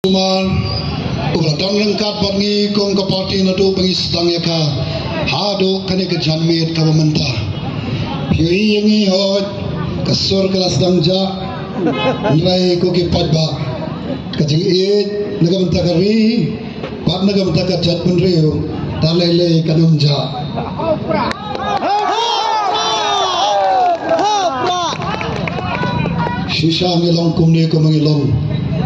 Umar uladang lengkap bangi kong ke parti nadu bangi sedang yaka hado kane ke janmit ka mentah piyi yangi hot kasur kelas sedang ja nilai ko ke padba kajing it naga mentah kari pat naga mentah ka jat punriu talele kanum ja shisha ngilong kumne ko mangilong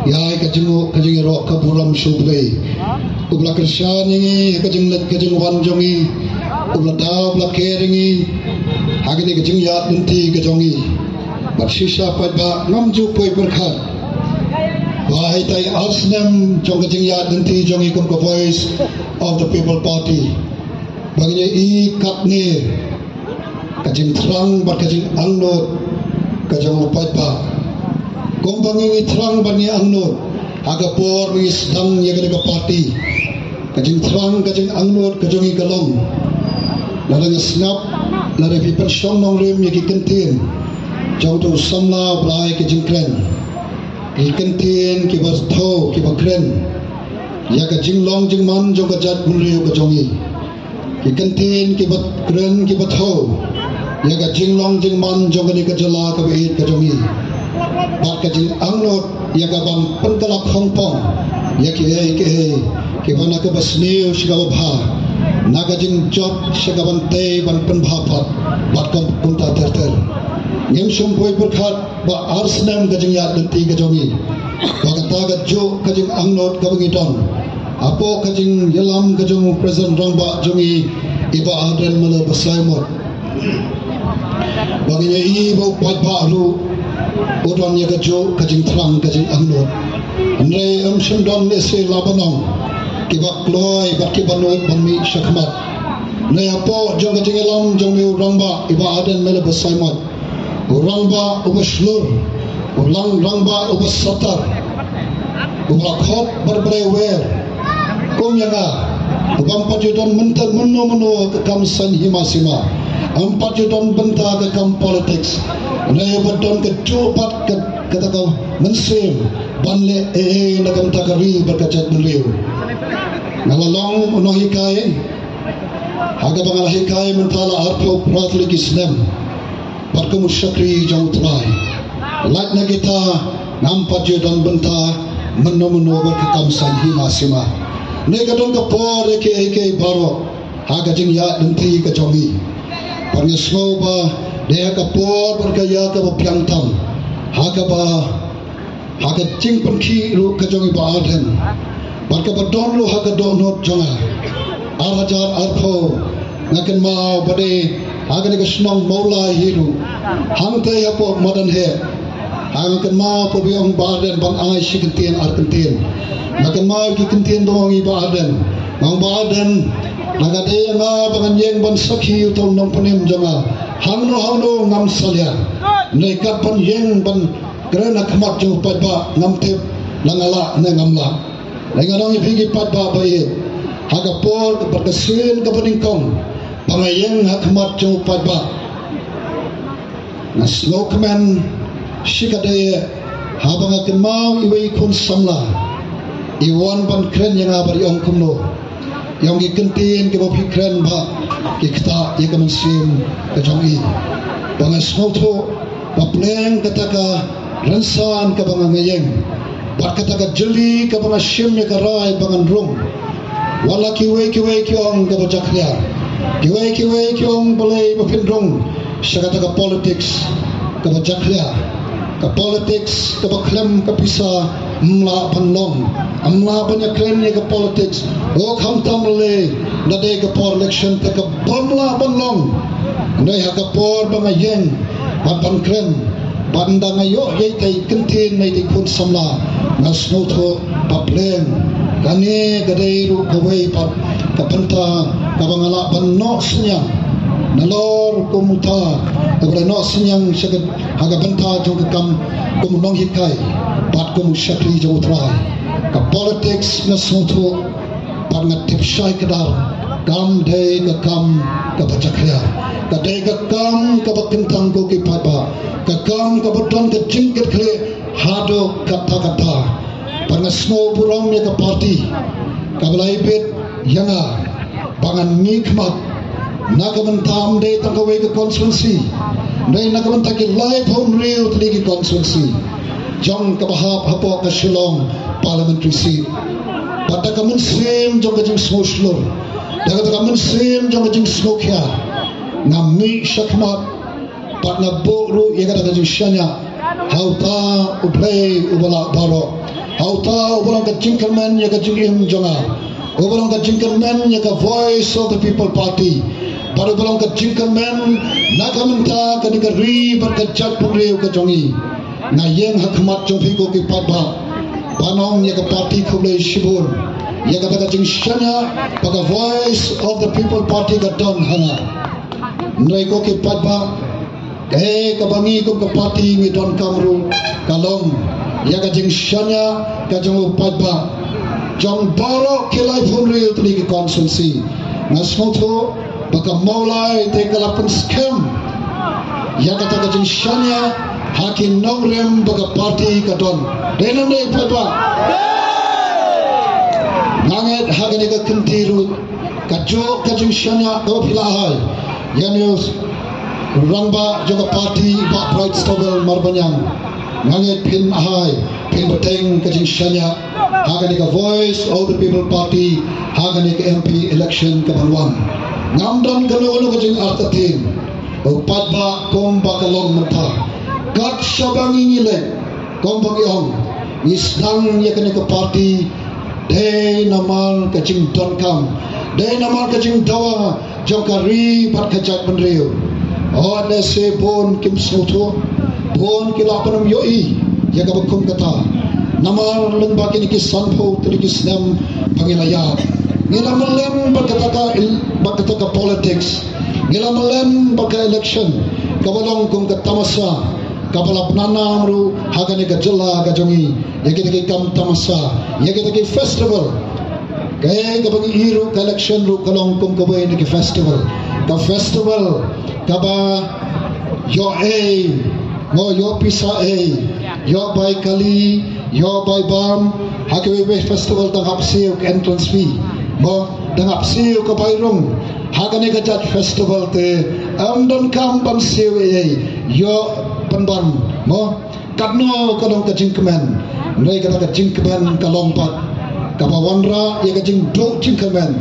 yai kajingu rok kapuram sublei ubla kersangi kajing wanjongi ubla daw ubla keringi hagini kajing yat nanti kajongi bat shisha padba ngamju poi berkhat bahai tai arsnam jong kajing yat nanti jongi kon ko voice of the people party baginya i kapne kajing terang bat kajing angnot kajong padba kong bangi terang bangi angnut aga por bangi sedang yaga ke parti kajing terang kajing angnut kajongi kalong ladang snap ladang piper song nong rim yaki kentin jauh tu samla belai kajing kren ki kentin ki bas tho ki bakren yaga jing long jing man jong kajat munriu kajongi ki kentin ki bat kren ki bat tho yaga jing long jing man jong kani kajala ka beit kajongi bat kajing angnot yaga ban pentalak hongpong yaki ke bana ke basniu shigaba bha naga jing job shigaban te ban penbhapat bat kom punta terter ngem sum poi berkhat ba arsnam kajing yat nanti kajongi ba kata jo kajing angnot kabangi don apo kajing yelam kajung present rangba jongi iba adren mala basaimot baginya ibu pat baru udon yaga jo kajing terang kajing angnot andre sendon ese labanong kibak loy bat kibanut banmi syakmat ne apo jong kajing elam jong mi rangba iba aden mele basaimat rangba ubaslur rangba ubasatar ubakhot berbrewer kum yaga ubam pajudon mental meno kekamsan himasima empat judon benta kekam politics Naya badon kecupat kata kau mensim banle nakam takari berkacat beliau nalalong unohikai haga bangalahikai mentala arpo pratlik Islam barkamu syakri jauh terai latna kita nampak judon benta meno berkekam sanhi masima naya kadon kapor eke baro haga jing ya denti kejongi pangesmo ba dia kapor bergaya ke piang tam haga jing penki ru kajongi ba aden barka badon lu haga donot jonga arajar arpo ngaken mau bade haga ni kesnong maula hiru hangte apo madan he hangken mau po biong ba aden bang ai sikentien arkentien ngaken mau ki kentien dongi ba aden mang ba aden nagade nga bangan yeng ban sakhi utong nong panim jonga hangno ngam salya nei kat ban yeng ban grena khmat jo padba ngam tep langala ne ngamla lenganong ipigi padba bae haga por berkesin ke peningkong pangayeng khmat jo padba na slokman shikade habanga kemau iwe kun samla iwan ban kren yang abari ong kumno yang gikentin ke bopi kren ba kita ia kemensim kejongi bangas moto bapleng kataka ransan ke bangang ngayeng bat kataka jeli ke bangas shim ya karai bangan rung wala kiwe kiong ke bajaknya kiwe kiong balai bapin rung syakataka politics ke bajaknya ke politics ke baklem ke pisa mla panlong amla banyak kren ke politics o khamtam le nade ke por election te ke bamla panlong ndai ha ke por bangayeng ban kren banda ngayo ye tai kentin nei di kun samla nasmutho papleng kane gade ru kawai pat kapanta kabangala banno senyang nalor kumuta kabra no senyang sagat haga banta jong kam kumunong hikai pat kumu syakri jong utrai ka politics nasmutho pangat tipsai kedar kam dei ka kam ka bacakria ka dei ka kam ka bakentang ko ki papa ka kam ka bodon ka jingket khle hado kata pangasno burong ya ka party kabalai bit yanga bangan mikmat nagamantam de tangaway ka constituency nay nagamanta ki live home real tli ki constituency jong kabahap hapo ka Shillong parliamentary seat pada kamun sim jong kajing smoslor daga kamun sim jong kajing smokya nami shakmat pat na boru ya kada kajing shanya hauta uplay ubala baro hauta ubala kajing kalman ya kajing im jonga ubala kajing kalman ya ka voice of the people party pada ubala kajing kalman nagamanta kadika ri berkajat pureu kajongi na yeng hakmat jong piko ki padba panong ya ka party kublai shibur ya ka kajing shanya pada voice of the people party ka don hanga nrai ko ki padba kabangi ko ka party ngi don kamru kalong ya ka jing shanya ka jong padba jong baro kilai funri utli ki constituency nasmoto baka maulai te kalapan scam ya ka ta jing shanya hakin nogrem baka party ka don denan dei padba nanget hagani ka kintiru ka jo ka jing shanya ko philahai yanius Rangba juga parti Pak Bright Stobel Marbanyang nganget pin ahai pin beteng kajing shanya hagani ka voice of the people party hagani ka MP election ka Banwang ngamdan kanu kajing artatin upadba komba kalong mata kat sabangi ngile komba giong isdang yakani ka party de namal kajing donkam de namal kajing dawa jongkari pat kajak benreu ada sebon kim soto bon kilapanam yoi yaga bakum kata namar lembak ini kisan po terikis nam pangilayat ngilamalem bakata ka politics ngilamalem baka election kabalong kung katamasa kabalap nanamru hagani ka jalla ka jongi yagi kam tamasa yagi festival kaya kabangi iru ka election ru kalong kung kabay ni festival ka festival kaba yo ngo yo pisa yo by kali yo by bam hakawe festival tang hapsiu entrance fee mo tang hapsiu ka bayrong hakane ka chat festival te amdon kam ban siu yo panban mo kadno kalong ka jingkemen nai ka jingkemen kalongpat kaba wanra ya ka jing do jingkemen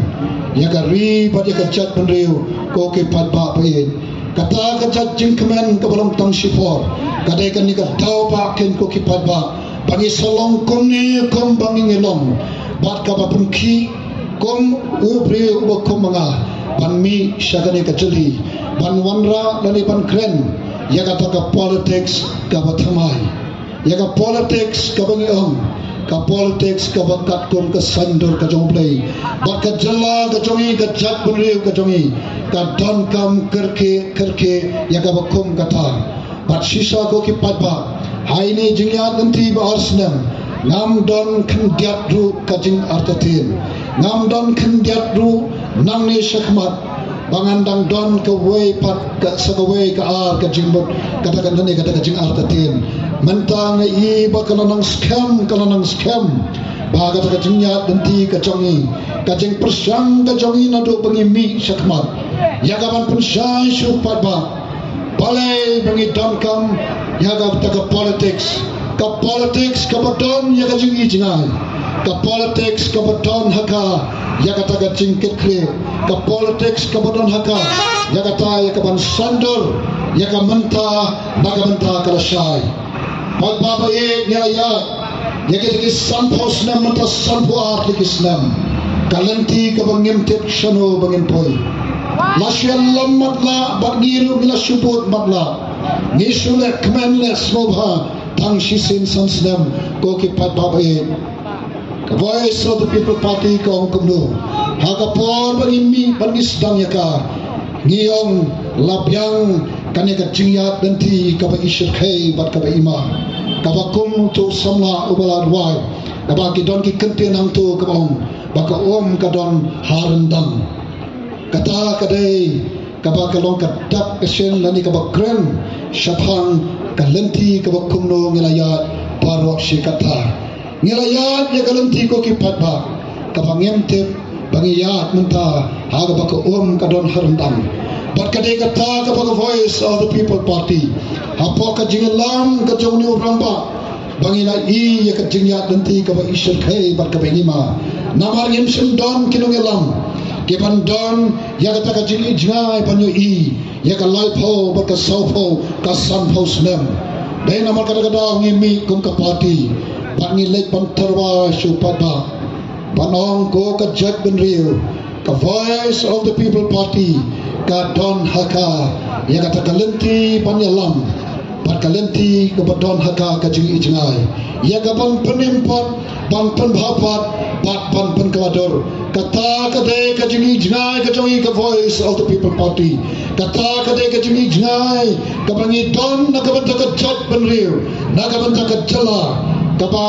ya ka ri ba ya ka chat penriu ko ke padba pain kata kata jingkemen kabalong tang sipor kadai kan nikah tau pa ken ko kipat ba bangi solong koni kom bangi ngelong bat ka ba pungki kom ubri ubo kom manga ban mi syagane kaceli ban wanra lani ban kren ya kata ka politics ka bathamai ya ka politics ka bangi ka politics ka bakat kom ka sandor ka jomplay bat ka jalla ka jongi ka jat bunriu ka jongi ka don kam kerke ya ka bakum kata bat sisa ko ki patba haini jingya ganti ba arsnam ngam don khndiat ru ka jing artatin ngam don khndiat ru nang ne shakmat bangandang don ka way pat ka sagaway ka ar ka jingbot kata kan ne kata ka jing artatin mentang i bakala nang scam baga ka jingya ganti ka jongi ka jing persang ka jongi na do pangimi shakmat yagaban pensai supat ba balai bangi domkam yagab taka politics ka badon yaga jingi jingai ka politics ka badon haka yaga taka jingkit kre ka politics ka badon haka yaga ta yaga ban sandor yaga menta baga menta kala shai pag baba ye ya yaga taki sampos na menta sampo art kislam kalanti ka bangim tit shano bangin poi Lasyal lammatla bagiru bila syubut matla ngisule kmenle smobha tang shisin sansdam ko ki patbabe voice of the people party ko kumdu hagapor banimi banis dang yaka ngiyong labyang kaneka jingyat danti ka ba ishir khay bat ka ba ima ka ba kum to samla ubala ruai ka ba ki don ki kenten hang to ka baka ka don harandam kata kadai kaba kalong kadap kesen lani kaba kren syabhang kalenti kaba kumno ngelayat barok shikata ngilayat ya kalenti ko kipat ba kapangem tip bangiyat menta haga baka kadon harandang but kadai kata kapag voice of the people party hapo ka jingalam ka jongni uramba bangina I ya ka jingyat nanti ka ba isir kai bat ka benima namar yem sim don kinungelam keban don ya ka ka jingi jingai panyo I ya ka laipo bat ka saupo ka sanpo snem dai namar kada ngimi kum ka party bangi lek ban terwa supada banong ko ka jat ben rio ka voice of the people party ka don haka ya ka takalenti panyalam pat kalenti ka don haka ka jing ijngai ya ka ban penimpot ban penbhapat pat ban penkawador kata ka de ka jing ijngai ka jongi ka voice of the people party kata ka de ka jing ijngai ka bangi don na ka ban ka jat ben rio na ka ban ka jala ka ba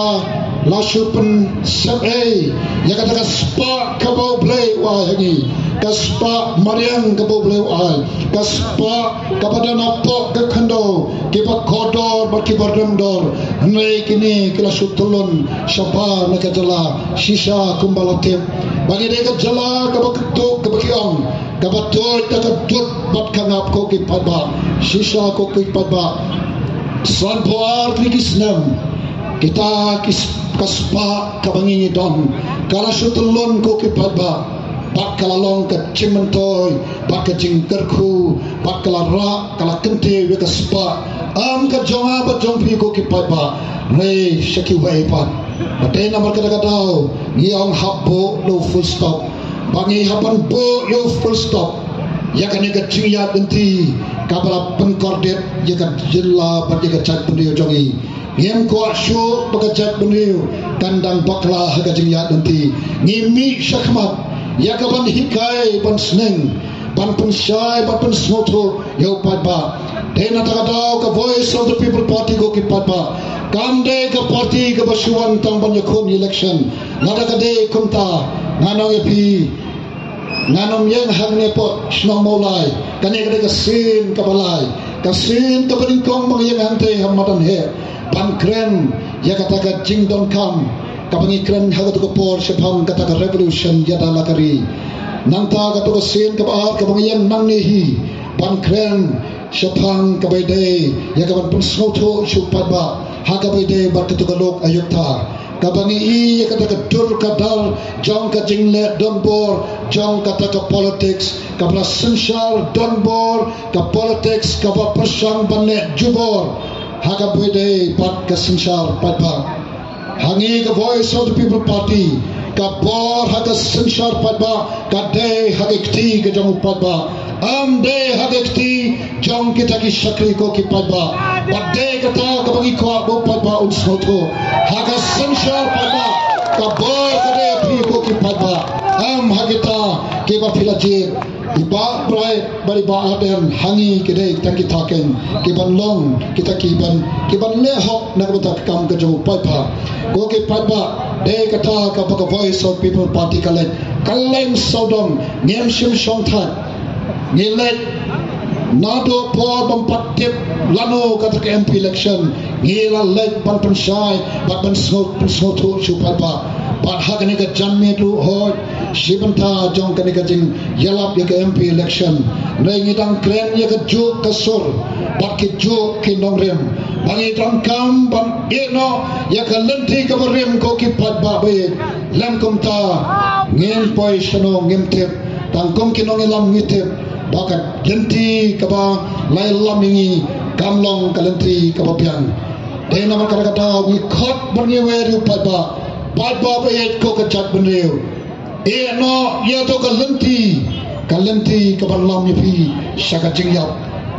lasupen sebe ya kata kaspa kabau play wa yangi kaspa mariang kabau play wa kaspa kapada napok ke kando kipa kodor berkibar remdor nei kini kila sutulun syapa nak jala sisa kumbalatip bagi deka jala kabaktu kabakiong kabator takadut bat kangap ko kipadba sisa ko kipadba sanpoar pikisnam kita kaspa kabangi don kala sutulun ko kipadba pak kalalong ke cimentoy pak ke jingkerku pak kalara kala kente we kaspa am ka jonga ba jongpi ko kipadba nei shaki wai pat ate namar kada kadau ngiong habbo no full stop bangi hapan bo yo full stop ya kan ka jingya denti kabala penkordet ya kan jilla pat ya chat pendio jongi ngem ko asyo bagajat bunio kandang bakla haga jingya nanti ngimi syakmat ya kaban hikai ban sneng ban pensyai ban pensmoto yo padba dena takadau ka voice of the people party go ki padba kande ka party ka basuan tang banyakon election nada kade kumta nganong epi nganom yang hangne pot snong molai kane kade ka sin kabalai kasin kabalingkong mga yang hante hamadan he pankren ya kata jingdon kam kapangikren hagat ko por sepam kata revolution yada lakari nanta kata sin kabar kapangyan nangnehi pankren sepam kabaide ya kaban pensoto supadba hagabaide barketugalok ayukta kabangi I ya kata dur kadal jong ka jingle donbor jong kata ka politics kapla sensual donbor ka politics ka persang banne jubor haga bede pat ka sensual patba hangi ka voice of the people party ka bor haga sensual patba ka de haga kti ka jong patba am de haga kti jong kita ki shakri ko ki patba pade kata ka bagi ko bo patba unsoto haga sensual patba ka bor ka de pi ko ki patba am hagita ke ba filajir iba brai bari ba aden hangi kede taki taken ke ban long kita ki ban le hok na ka kam ka jo patba ko ke patba de kata ka ba voice of people party kalen kaleng sodom ngem sim song than nilet nado por bampatip lano kata ke MP election ngila let ban pensai bat ban snot to chupapa bat hagani ka janme tu hot shibanta jong kani ka jing yalap ya ke MP election nei ngidang kren ya ka jo ka sur bat ke jo ke nongrem bangi dang kam ban eno ya ka lenti ka rem ko ki pat ba be lam kom ta ngem poi shano ngem tep tangkom ki nong elam ngitep bakat lenti ka ba lai lam ngi kamlong ka lenti ka ba piang de na ma kata wi khot ban ye we pat ba be ko ka chat ban reu e no ya to ka lenti ka ban lam ye pi shaka jing yap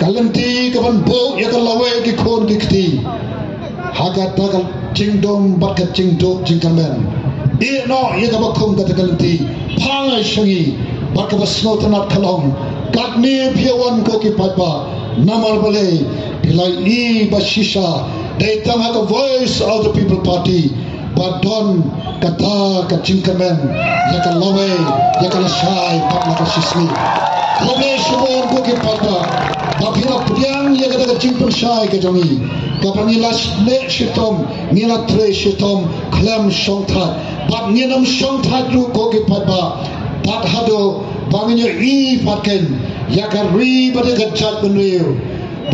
kalenti ka ban bo ya ka lawe ki khon ki kti haga ta ka jing dom bat ka jing do jing kamen e no ya ka ba khom ka ta kalenti phang ai shangi bat ka ba snot na khalong kat ne phewan ko ki patba namar bale pilai I bashisha they tang ha the voice of the people party but don kata ka cingkamen ya ka lawe ya ka shai pat na ka sismi kome shubon ko ki patba bapira pudyang ya ka kacing pensai ke jongi kapan ilas le shitom nila tre shitom klem shongtat bat nginam shongtat ru ko ke patba bat hado banginyo I patken yakari bade kachat benriu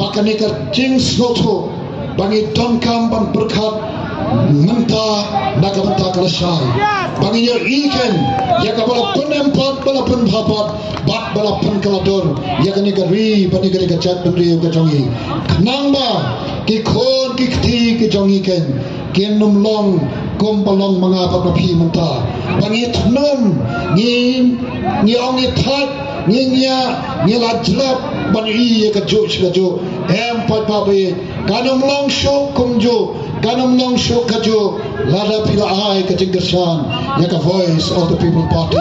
bakani kacing sloto bangi tonkam ban berkat menta nakamenta kelasai banginyo iken yakabala penempat bala penbabat bat bala penkalador yakani gari bani gari kachat benriu kajongi kenangba kikon kikti kijongi ken kenum long kombalong mga papapi menta bangi tnum ni ongi tat ni lajlap bani kajo kajo empat babe kanum long show kumjo kanum long show kajo lada pila ai kacing gersan yaka voice of the people party.